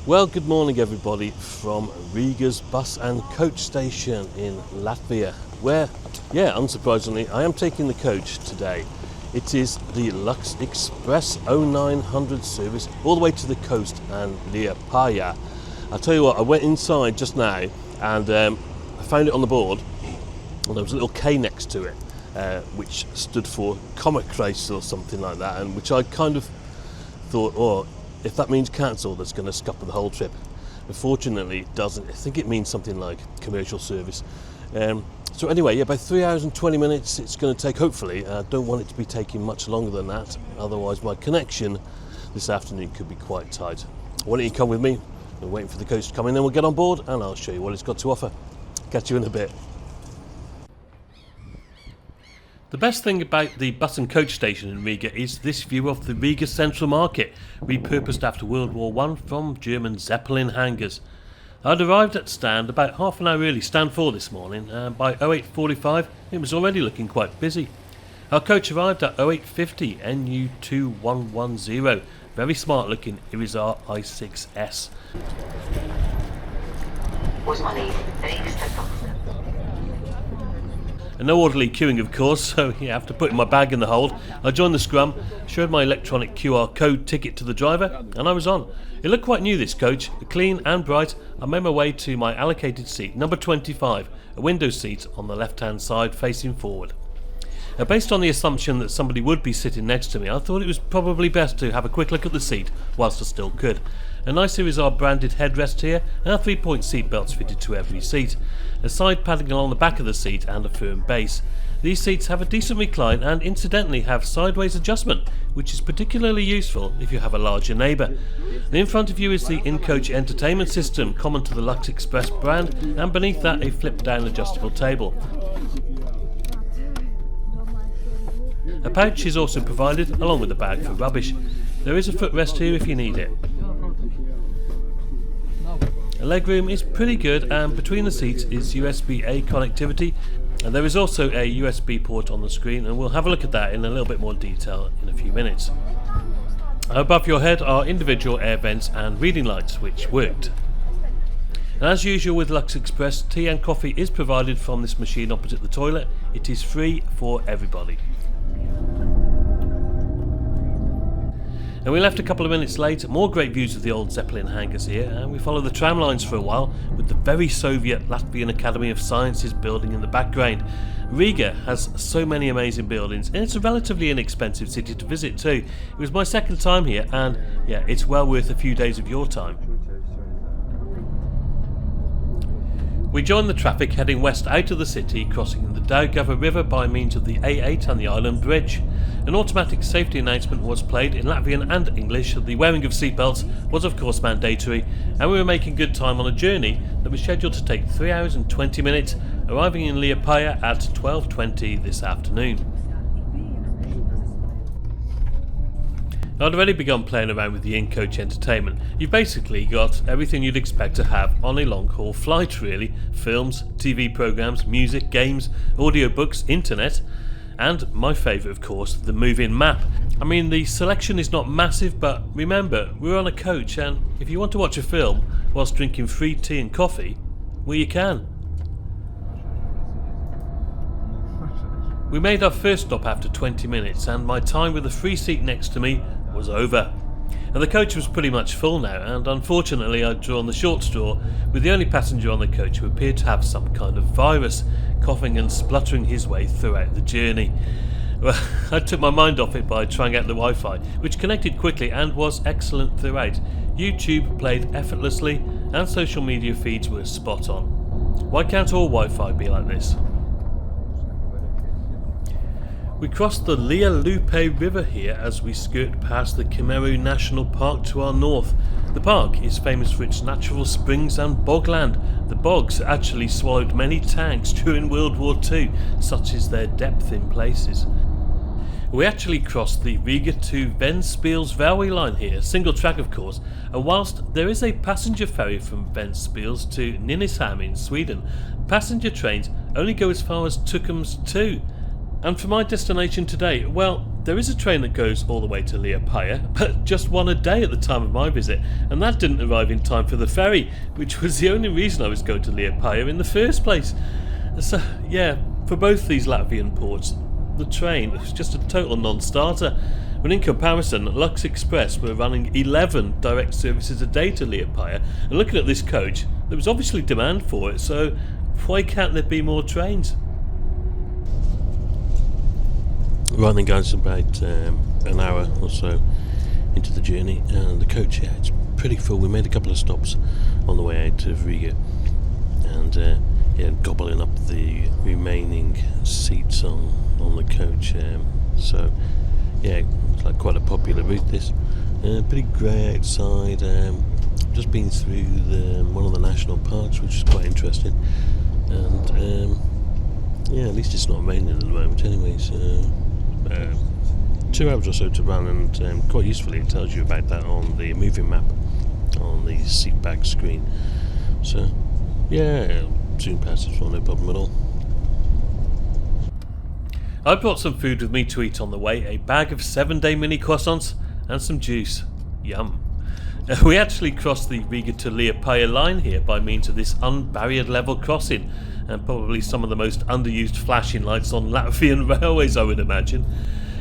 Well, good morning everybody from Riga's bus and coach station in Latvia, where, unsurprisingly, I am taking the coach today. It is the Lux Express 0900 service all the way to the coast and Liepaja. I'll tell you what, I went inside just now and I found it on the board, and there was a little K next to it, which stood for Comic-Race or something like that, and which I kind of thought, oh, if that means cancel, that's going to scupper the whole trip. Unfortunately, it doesn't. I think it means something like commercial service. So anyway, about 3 hours and 20 minutes it's going to take, hopefully. I don't want it to be taking much longer than that, otherwise my connection this afternoon could be quite tight. Why don't you come with me? We're waiting for the coach to come in, then we'll get on board and I'll show you what it's got to offer. Catch you in a bit. The best thing about the bus and coach station in Riga is this view of the Riga Central Market, repurposed after World War I from German Zeppelin hangars. I'd arrived at stand about half an hour early, stand 4 this morning, and by 08:45 it was already looking quite busy. Our coach arrived at 08:50 NU2110, very smart looking Irizar i6S. And no orderly queuing, of course, so after putting my bag in the hold, I joined the scrum, showed my electronic QR code ticket to the driver, and I was on. It looked quite new, this coach, clean and bright. I made my way to my allocated seat, number 25, a window seat on the left-hand side facing forward. Now, based on the assumption that somebody would be sitting next to me, I thought it was probably best to have a quick look at the seat whilst I still could. A nice series of branded headrest here, and 3-point seat belts fitted to every seat. A side padding along the back of the seat and a firm base. These seats have a decent recline and incidentally have sideways adjustment, which is particularly useful if you have a larger neighbour. In front of you is the in-coach entertainment system common to the Lux Express brand, and beneath that a flip-down adjustable table. A pouch is also provided along with a bag for rubbish. There is a footrest here if you need it. The legroom is pretty good, and between the seats is USB-A connectivity, and there is also a USB port on the screen, and we'll have a look at that in a little bit more detail in a few minutes. Above your head are individual air vents and reading lights, which worked. And as usual with Lux Express, tea and coffee is provided from this machine opposite the toilet. It is free for everybody. And we left a couple of minutes late, more great views of the old Zeppelin hangars here, and we followed the tram lines for a while with the very Soviet Latvian Academy of Sciences building in the background. Riga has so many amazing buildings, and it's a relatively inexpensive city to visit too. It was my second time here, and it's well worth a few days of your time. We joined the traffic heading west out of the city, crossing the Daugava River by means of the A8 and the Island Bridge. An automatic safety announcement was played in Latvian and English. The wearing of seatbelts was of course mandatory, and we were making good time on a journey that was scheduled to take 3 hours and 20 minutes, arriving in Liepaja at 12:20 this afternoon. I'd already begun playing around with the in-coach entertainment. You've basically got everything you'd expect to have on a long-haul flight really. Films, TV programmes, music, games, audiobooks, internet, and my favourite of course, the move-in map. I mean, the selection is not massive, but remember, we're on a coach, and if you want to watch a film whilst drinking free tea and coffee, well, you can. We made our first stop after 20 minutes, and my time with the free seat next to me was over. And the coach was pretty much full now, and unfortunately I'd drawn the short straw with the only passenger on the coach who appeared to have some kind of virus, coughing and spluttering his way throughout the journey. Well, I took my mind off it by trying out the Wi-Fi, which connected quickly and was excellent throughout. YouTube played effortlessly and social media feeds were spot on. Why can't all Wi-Fi be like this? We crossed the Liepaja River here as we skirt past the Kemeru National Park to our north. The park is famous for its natural springs and bogland. The bogs actually swallowed many tanks during World War II, such is their depth in places. We actually crossed the Riga to Ventspils railway line here, single track of course, and whilst there is a passenger ferry from Ventspils to Nynäshamn in Sweden, passenger trains only go as far as Tukums 2. And for my destination today, well, there is a train that goes all the way to Liepaja, but just one a day at the time of my visit, and that didn't arrive in time for the ferry, which was the only reason I was going to Liepaja in the first place. So yeah, for both these Latvian ports, the train was just a total non-starter. When in comparison, Lux Express were running 11 direct services a day to Liepaja, and looking at this coach, there was obviously demand for it, so why can't there be more trains? Right then guys, about an hour or so into the journey, and the coach, yeah, it's pretty full. We made a couple of stops on the way out of Riga, and yeah, gobbling up the remaining seats on the coach. So yeah, it's like quite a popular route this. Pretty grey outside. Just been through one of the national parks, which is quite interesting, and yeah, at least it's not raining at the moment anyway, so 2 hours or so to run, and quite usefully it tells you about that on the moving map on the seat back screen. So yeah, soon passes for no problem at all. I brought some food with me to eat on the way, a bag of 7-day mini croissants and some juice. Yum. We actually crossed the Riga to Liepaja line here by means of this unbarriered level crossing, and probably some of the most underused flashing lights on Latvian railways, I would imagine.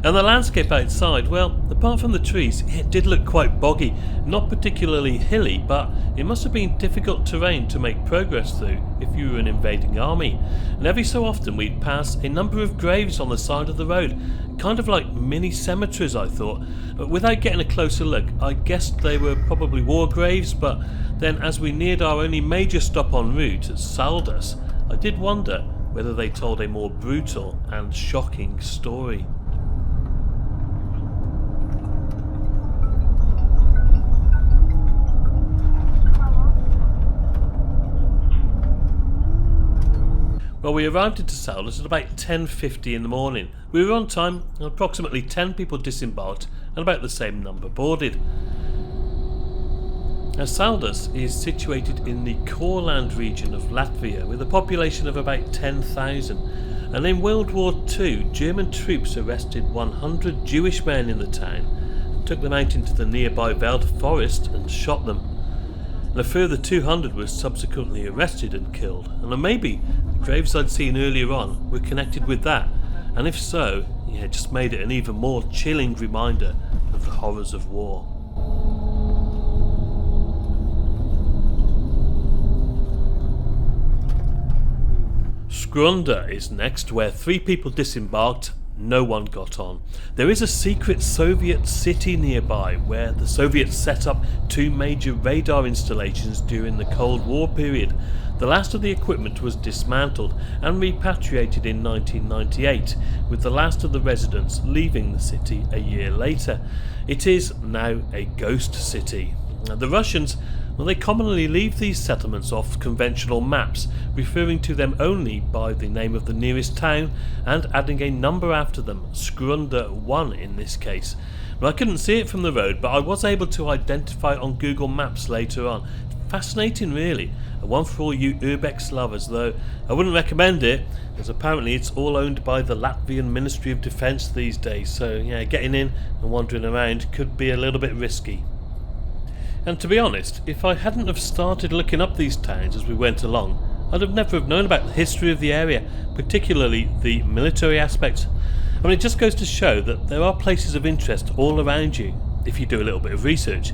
And the landscape outside, well, apart from the trees, it did look quite boggy, not particularly hilly, but it must have been difficult terrain to make progress through if you were an invading army. And every so often we'd pass a number of graves on the side of the road, kind of like mini cemeteries, I thought. But without getting a closer look, I guessed they were probably war graves, but then as we neared our only major stop en route at Saldus, I did wonder whether they told a more brutal and shocking story. Well, we arrived into Saldus at about 10:50 in the morning. We were on time, and approximately 10 people disembarked and about the same number boarded. Now, Saldus is situated in the Courland region of Latvia with a population of about 10,000, and in World War II German troops arrested 100 Jewish men in the town and took them out into the nearby Veld forest and shot them. And a further 200 were subsequently arrested and killed, and maybe the graves I'd seen earlier on were connected with that, and if so, yeah, it just made it an even more chilling reminder of the horrors of war. Skrunda is next, where 3 people disembarked. No one got on. There is a secret Soviet city nearby where the Soviets set up 2 major radar installations during the Cold War period. The last of the equipment was dismantled and repatriated in 1998, with the last of the residents leaving the city a year later. It is now a ghost city. The Russians, well, they commonly leave these settlements off conventional maps, referring to them only by the name of the nearest town and adding a number after them, Skrunda 1 in this case. Well, I couldn't see it from the road, but I was able to identify it on Google Maps later on. Fascinating really, and one for all you urbex lovers, though I wouldn't recommend it, as apparently it's all owned by the Latvian Ministry of Defence these days, so yeah, getting in and wandering around could be a little bit risky. And to be honest, if I hadn't have started looking up these towns as we went along, I'd have never have known about the history of the area, particularly the military aspect. I mean, it just goes to show that there are places of interest all around you, if you do a little bit of research.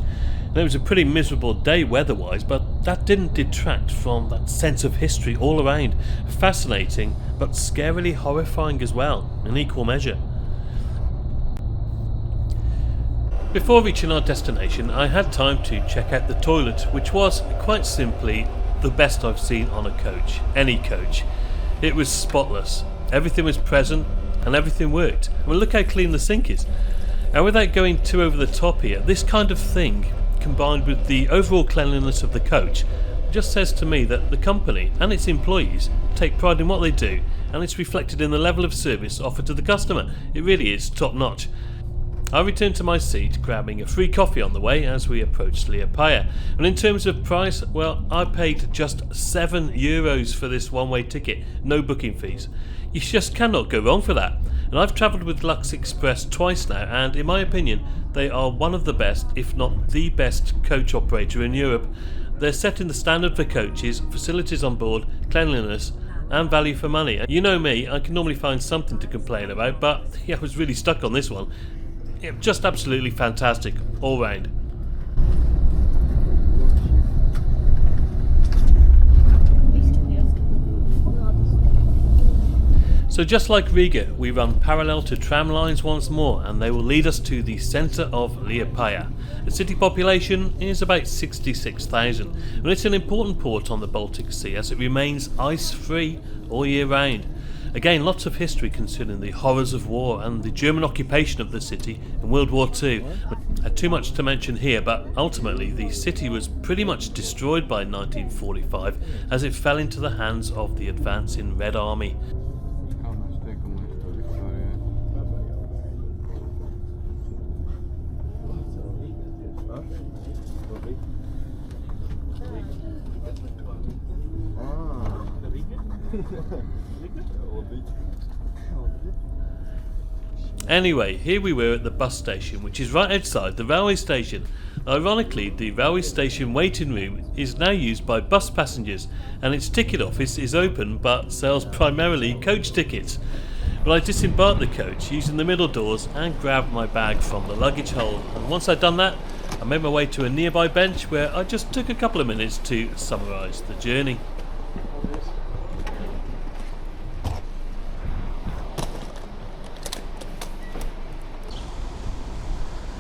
And it was a pretty miserable day weather-wise, but that didn't detract from that sense of history all around. Fascinating, but scarily horrifying as well, in equal measure. Before reaching our destination, I had time to check out the toilet, which was, quite simply, the best I've seen on a coach, any coach. It was spotless, everything was present, and everything worked. I mean, look how clean the sink is. And without going too over the top here, this kind of thing, combined with the overall cleanliness of the coach, just says to me that the company and its employees take pride in what they do, and it's reflected in the level of service offered to the customer. It really is top notch. I returned to my seat, grabbing a free coffee on the way as we approached Liepaja. And in terms of price, well, I paid just €7 for this one-way ticket, no booking fees. You just cannot go wrong for that. And I've travelled with Lux Express twice now, and in my opinion, they are one of the best, if not the best, coach operator in Europe. They're setting the standard for coaches, facilities on board, cleanliness, and value for money. And you know me, I can normally find something to complain about, but yeah, I was really stuck on this one. Yeah, just absolutely fantastic, all round. So just like Riga, we run parallel to tram lines once more, and they will lead us to the centre of Liepaja. The city population is about 66,000, and it's an important port on the Baltic Sea as it remains ice-free all year round. Again, lots of history concerning the horrors of war and the German occupation of the city in World War II. Too much to mention here, but ultimately the city was pretty much destroyed by 1945 as it fell into the hands of the advancing Red Army. Anyway, here we were at the bus station, which is right outside the railway station. Ironically, the railway station waiting room is now used by bus passengers, and its ticket office is open but sells primarily coach tickets. But I disembarked the coach using the middle doors and grabbed my bag from the luggage hold, and once I'd done that, I made my way to a nearby bench where I just took a couple of minutes to summarise the journey.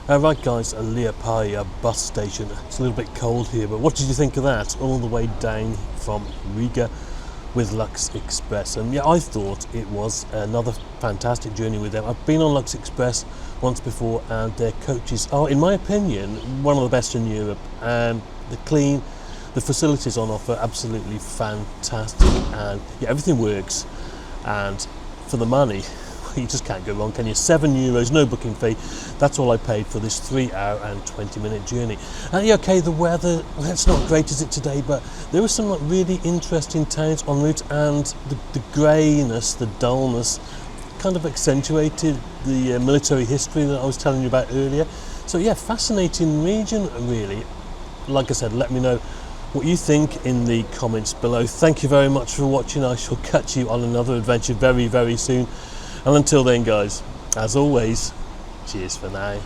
Right guys, a Liepaja bus station. It's a little bit cold here, but what did you think of that? All the way down from Riga with Lux Express. And yeah, I thought it was another fantastic journey with them. I've been on Lux Express once before, and their coaches are, in my opinion, one of the best in Europe. And they're clean, the facilities on offer, absolutely fantastic, and yeah, everything works. And for the money, you just can't go wrong, can you? €7, no booking fee. That's all I paid for this 3-hour and 20-minute journey. And yeah, okay, the weather, that's not great, is it, today? But there were some really interesting towns en route, and the greyness, the dullness, kind of accentuated the military history that I was telling you about earlier. So yeah, fascinating region, really. Like I said, let me know what you think in the comments below. Thank you very much for watching. I shall catch you on another adventure very, very soon. And until then guys, as always, cheers for now.